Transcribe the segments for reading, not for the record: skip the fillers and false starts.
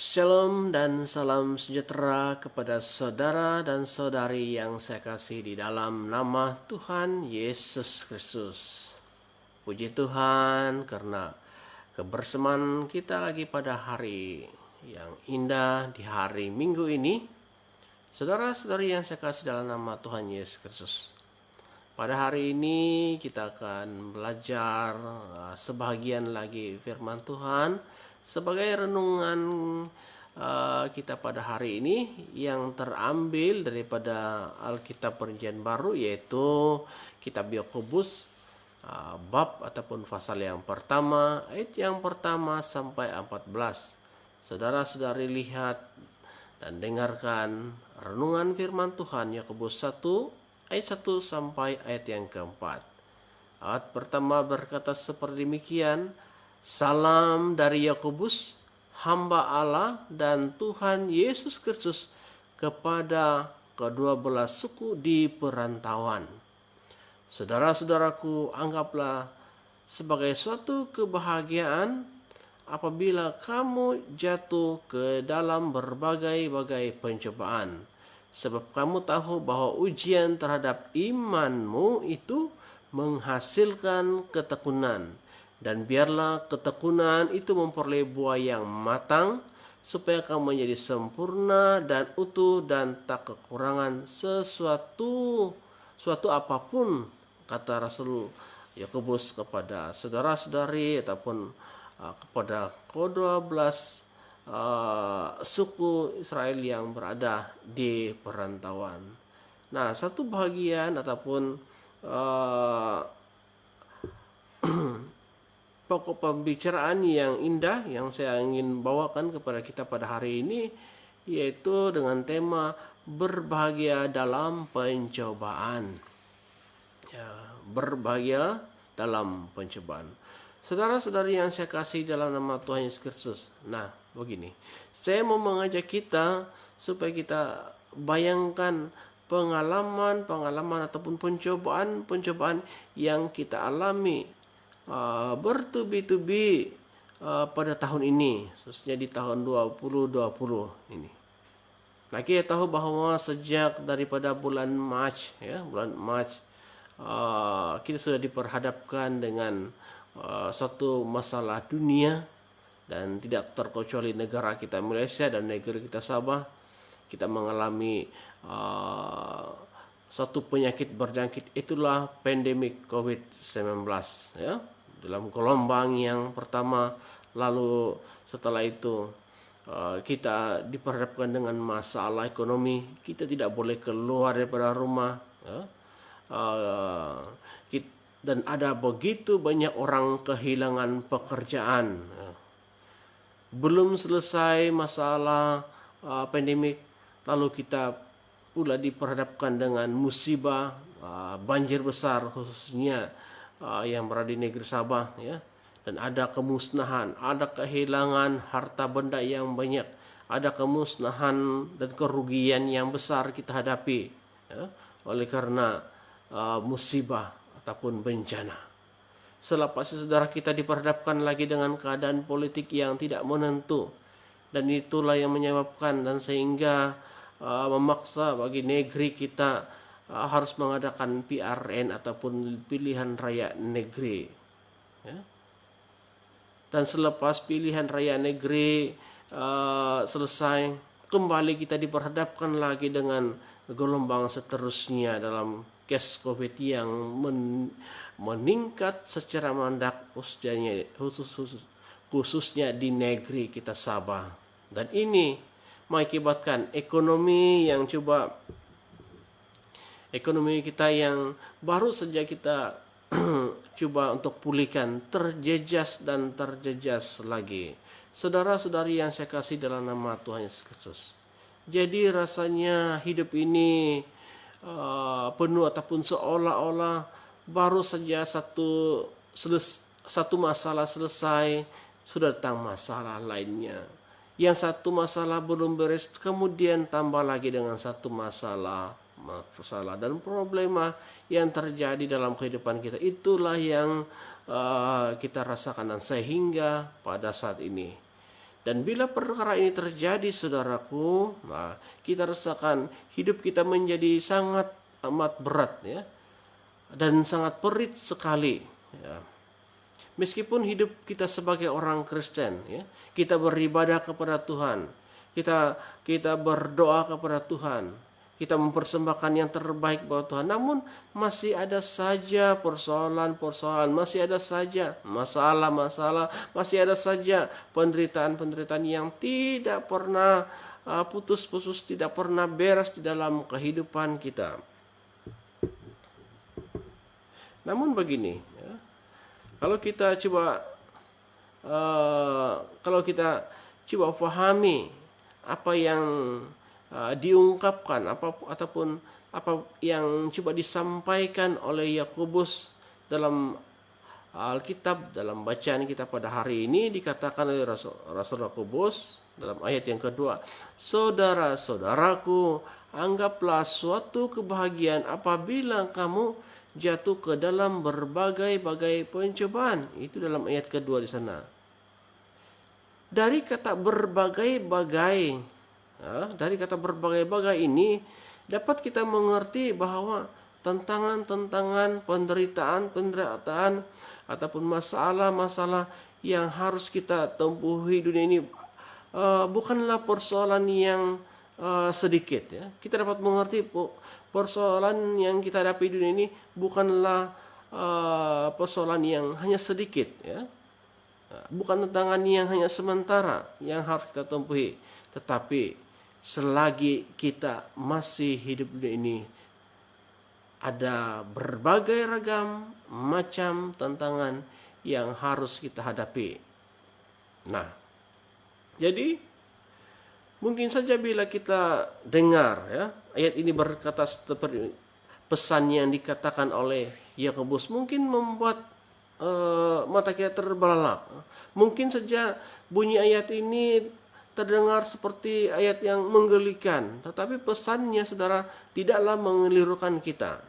Shalom dan salam sejahtera kepada saudara dan saudari yang saya kasih di dalam nama Tuhan Yesus Kristus. Puji Tuhan karena kebersamaan kita lagi pada hari yang indah di hari Minggu ini. Saudara-saudari yang saya kasih dalam nama Tuhan Yesus Kristus. Pada hari ini kita akan belajar sebahagian lagi firman Tuhan sebagai renungan kita pada hari ini yang terambil daripada Alkitab Perjanjian Baru, yaitu kitab Yakobus bab ataupun pasal yang pertama, ayat yang pertama sampai 14. Saudara-saudari lihat dan dengarkan renungan firman Tuhan Yakobus 1 ayat 1 sampai ayat yang keempat. Ayat pertama berkata seperti demikian: Salam dari Yakobus, hamba Allah dan Tuhan Yesus Kristus, kepada kedua belah suku di perantauan. Saudara-saudaraku, anggaplah sebagai suatu kebahagiaan apabila kamu jatuh ke dalam berbagai-bagai pencobaan, sebab kamu tahu bahwa ujian terhadap imanmu itu menghasilkan ketekunan. Dan biarlah ketekunan itu memperoleh buah yang matang, supaya kamu menjadi sempurna dan utuh dan tak kekurangan sesuatu apapun, kata Rasul Yakobus kepada saudara-saudari ataupun kepada ke-12 suku Israel yang berada di perantauan. Nah, satu bagian ataupun pokok pembicaraan yang indah yang saya ingin bawakan kepada kita pada hari ini, yaitu dengan tema berbahagia dalam pencobaan. Ya, berbahagia dalam pencobaan. Saudara-saudari yang saya kasih dalam nama Tuhan Yesus Kristus. Nah, begini. Saya mau mengajak kita supaya kita bayangkan pengalaman ataupun pencobaan yang kita alami bertubi-tubi pada tahun ini, khususnya di tahun 2020 ini. Nah, kita tahu bahwa sejak daripada bulan Mac, kita sudah diperhadapkan dengan satu masalah dunia, dan tidak terkecuali negara kita Malaysia dan negara kita Sabah. Kita mengalami suatu penyakit berjangkit, itulah pandemik COVID-19, ya. Dalam gelombang yang pertama, lalu setelah itu kita diperhadapkan dengan masalah ekonomi. Kita tidak boleh keluar daripada rumah, ya. Dan ada begitu banyak orang kehilangan pekerjaan. Belum selesai masalah pandemik, lalu kita pula diperhadapkan dengan musibah banjir besar, khususnya yang berada di negeri Sabah, ya. Dan ada kemusnahan, ada kehilangan harta benda yang banyak, ada kemusnahan dan kerugian yang besar kita hadapi, ya, oleh karena musibah ataupun bencana. Selepas saudara kita diperhadapkan lagi dengan keadaan politik yang tidak menentu, dan itulah yang menyebabkan dan sehingga memaksa bagi negeri kita harus mengadakan PRN ataupun pilihan raya negeri, ya. Dan selepas pilihan raya negeri selesai, kembali kita diperhadapkan lagi dengan gelombang seterusnya dalam case COVID yang meningkat secara mendadak, khususnya di negeri kita Sabah. Dan ini mengakibatkan ekonomi kita yang baru saja kita coba untuk pulihkan, terjejas dan terjejas lagi. Saudara-saudari yang saya kasih dalam nama Tuhan Yesus Kristus. Jadi rasanya hidup ini penuh ataupun seolah-olah baru saja satu masalah selesai, sudah datang masalah lainnya. Yang satu masalah belum beres, kemudian tambah lagi dengan satu masalah dan problema yang terjadi dalam kehidupan kita. Itulah yang kita rasakan, dan sehingga pada saat ini Dan bila perkara ini terjadi, saudaraku, nah, kita rasakan hidup kita menjadi sangat amat berat, ya, dan sangat perit sekali, ya. Meskipun hidup kita sebagai orang Kristen, ya, kita beribadah kepada Tuhan, kita berdoa kepada Tuhan, kita mempersembahkan yang terbaik buat Tuhan, namun masih ada saja persoalan-persoalan, masih ada saja masalah-masalah, masih ada saja penderitaan-penderitaan yang tidak pernah putus-putus, tidak pernah beres di dalam kehidupan kita. Namun begini, ya, kalau kita coba pahami apa yang diungkapkan ataupun apa yang coba disampaikan oleh Yakobus dalam Alkitab, dalam bacaan kita pada hari ini, dikatakan oleh Rasul Yakobus dalam ayat yang kedua, saudara-saudaraku, anggaplah suatu kebahagiaan apabila kamu jatuh ke dalam berbagai-bagai pencobaan. Itu dalam ayat kedua di sana. Dari kata berbagai-bagai, dari kata berbagai-bagai ini dapat kita mengerti bahwa tantangan-tantangan, penderitaan ataupun masalah-masalah yang harus kita tempuhi dunia ini bukanlah persoalan yang sedikit, ya. Kita dapat mengerti persoalan yang kita hadapi di dunia ini bukanlah persoalan yang hanya sedikit, ya. Bukan tantangan yang hanya sementara yang harus kita tempuhi, tetapi selagi kita masih hidup di dunia ini, ada berbagai ragam macam tantangan yang harus kita hadapi. Nah, jadi mungkin saja bila kita dengar, ya, ayat ini berkata seperti pesan yang dikatakan oleh Yakobus, mungkin membuat mata kita terbelalak. Mungkin saja bunyi ayat ini terdengar seperti ayat yang menggelikan, tetapi pesannya, saudara, tidaklah mengelirukan kita.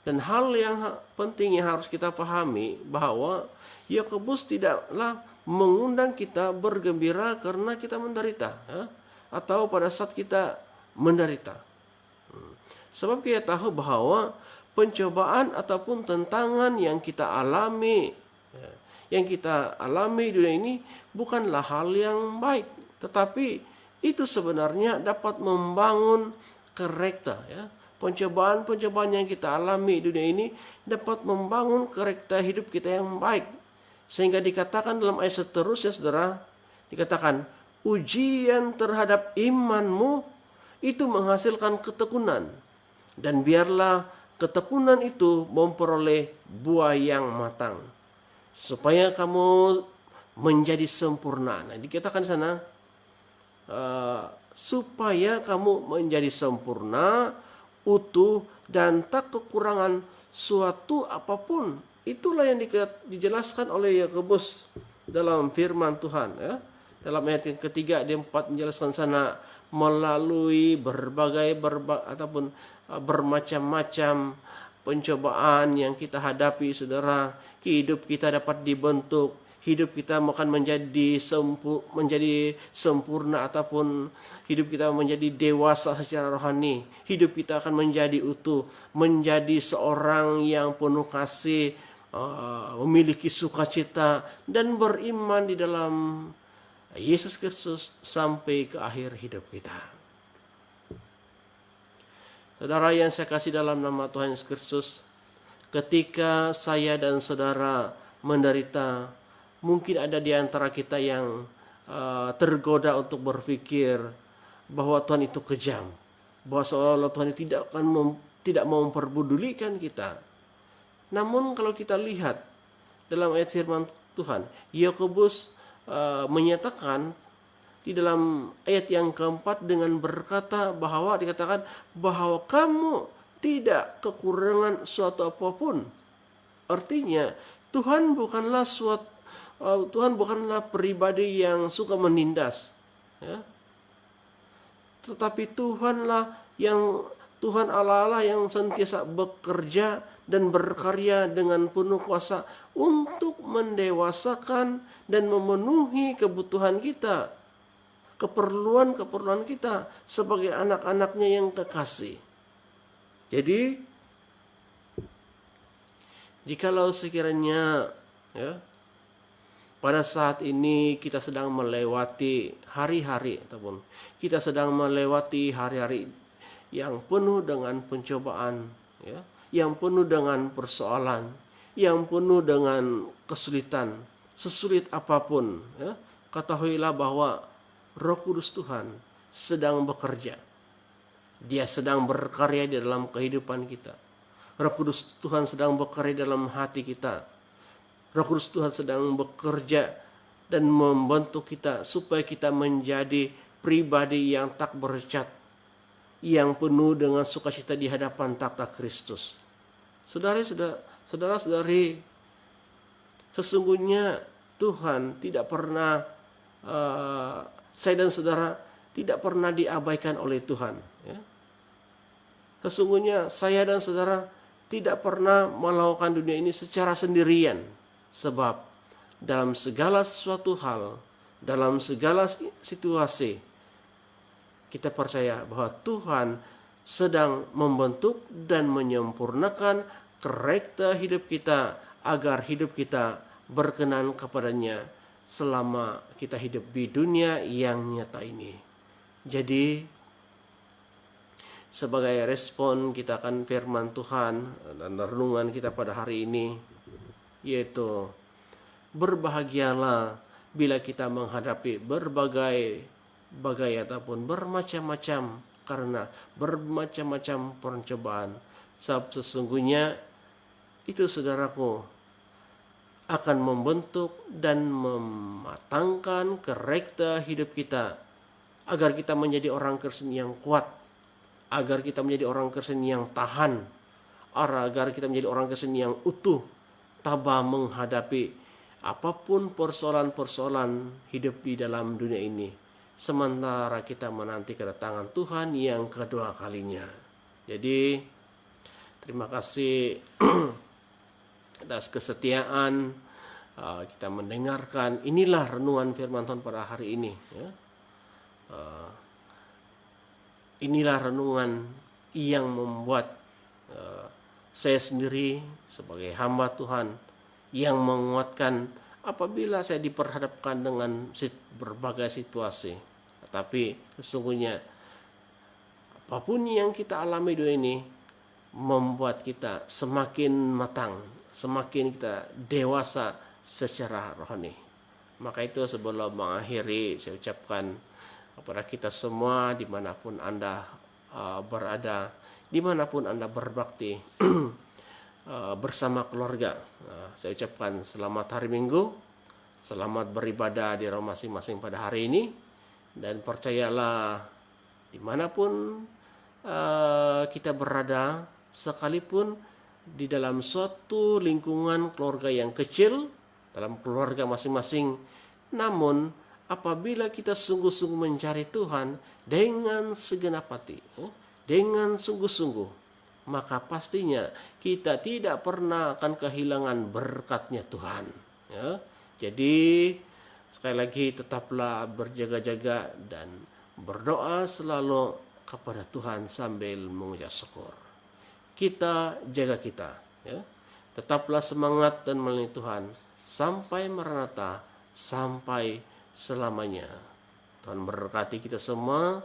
Dan hal yang penting yang harus kita pahami bahwa Yakobus tidaklah mengundang kita bergembira karena kita menderita, ya, atau pada saat kita menderita. Sebab kita tahu bahwa pencobaan ataupun tantangan yang kita alami di dunia ini bukanlah hal yang baik, tetapi itu sebenarnya dapat membangun karakter, ya. Pencobaan-pencobaan yang kita alami di dunia ini dapat membangun karakter hidup kita yang baik, sehingga dikatakan dalam ayat seterusnya, saudara, dikatakan ujian terhadap imanmu itu menghasilkan ketekunan, dan biarlah ketekunan itu memperoleh buah yang matang, supaya kamu menjadi sempurna. Nah, dikatakan di sana supaya kamu menjadi sempurna, utuh, dan tak kekurangan suatu apapun. Itulah yang dijelaskan oleh Yakobus dalam firman Tuhan, ya. Dalam ayat yang ketiga, dia 4 menjelaskan sana melalui ataupun bermacam-macam pencobaan yang kita hadapi, saudara, hidup kita dapat dibentuk, hidup kita akan menjadi sempurna, ataupun hidup kita menjadi dewasa secara rohani, hidup kita akan menjadi utuh, menjadi seorang yang penuh kasih, memiliki sukacita dan beriman di dalam Yesus Kristus sampai ke akhir hidup kita. Saudara yang saya kasih dalam nama Tuhan Yesus Kristus, ketika saya dan saudara menderita, mungkin ada di antara kita yang tergoda untuk berpikir bahwa Tuhan itu kejam, bahwa seolah-olah Tuhan tidak mau memperdulikan kita. Namun kalau kita lihat dalam ayat firman Tuhan, Yakobus menyatakan di dalam ayat yang keempat dengan berkata bahwa dikatakan bahwa kamu tidak kekurangan suatu apapun. Artinya Tuhan bukanlah pribadi yang suka menindas, ya. Tetapi Tuhan Allah yang sentiasa bekerja dan berkarya dengan penuh kuasa untuk mendewasakan dan memenuhi kebutuhan kita keperluan-keperluan kita sebagai anak-anaknya yang kekasih. Jadi, jikalau sekiranya ya, pada saat ini kita sedang melewati hari-hari ataupun kita sedang melewati hari-hari yang penuh dengan pencobaan, ya, yang penuh dengan persoalan, yang penuh dengan kesulitan, sesulit apapun, ya, ketahuilah bahwa Roh Kudus Tuhan sedang bekerja. Dia sedang berkarya di dalam kehidupan kita. Roh Kudus Tuhan sedang bekerja dalam hati kita. Roh Kudus Tuhan sedang bekerja dan membentuk kita supaya kita menjadi pribadi yang tak bercat, yang penuh dengan sukacita di hadapan takhta Kristus. Saudara-saudari, sesungguhnya Tuhan tidak pernah, saya dan saudara tidak pernah diabaikan oleh Tuhan. Ya. Sesungguhnya saya dan saudara tidak pernah melakukan dunia ini secara sendirian. Sebab dalam segala sesuatu hal, dalam segala situasi, kita percaya bahwa Tuhan sedang membentuk dan menyempurnakan karakter hidup kita agar hidup kita berkenan kepadanya selama kita hidup di dunia yang nyata ini. Jadi sebagai respon kita akan firman Tuhan dan renungan kita pada hari ini, yaitu berbahagialah bila kita menghadapi berbagai ataupun bermacam-macam, karena bermacam-macam pencobaan. Sebab sesungguhnya itu, saudaraku, akan membentuk dan mematangkan karakter hidup kita agar kita menjadi orang Kristen yang kuat, agar kita menjadi orang Kristen yang tahan, agar kita menjadi orang Kristen yang utuh, tabah menghadapi apapun persoalan-persoalan hidup di dalam dunia ini, sementara kita menanti kedatangan Tuhan yang kedua kalinya. Jadi terima kasih atas kesetiaan kita mendengarkan. Inilah renungan firman Tuhan pada hari ini, ya. Inilah renungan yang membuat saya sendiri sebagai hamba Tuhan yang menguatkan apabila saya diperhadapkan dengan berbagai situasi. Tetapi sesungguhnya apapun yang kita alami dunia ini membuat kita semakin matang, semakin kita dewasa secara rohani. Maka itu sebelum mengakhiri, saya ucapkan kepada kita semua dimanapun Anda berada, dimanapun Anda berbakti bersama keluarga, saya ucapkan selamat hari Minggu, selamat beribadah di rumah masing-masing pada hari ini. Dan percayalah, dimanapun kita berada, sekalipun di dalam suatu lingkungan keluarga yang kecil, dalam keluarga masing-masing, namun apabila kita sungguh-sungguh mencari Tuhan dengan segenap hati, dengan sungguh-sungguh, maka pastinya kita tidak pernah akan kehilangan berkat-Nya Tuhan. Ya. Jadi sekali lagi tetaplah berjaga-jaga dan berdoa selalu kepada Tuhan sambil mengucap syukur. Kita jaga kita, ya. Tetaplah semangat dan melayani Tuhan sampai Maranatha, sampai selamanya. Tuhan berkati kita semua.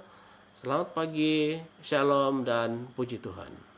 Selamat pagi, shalom dan puji Tuhan.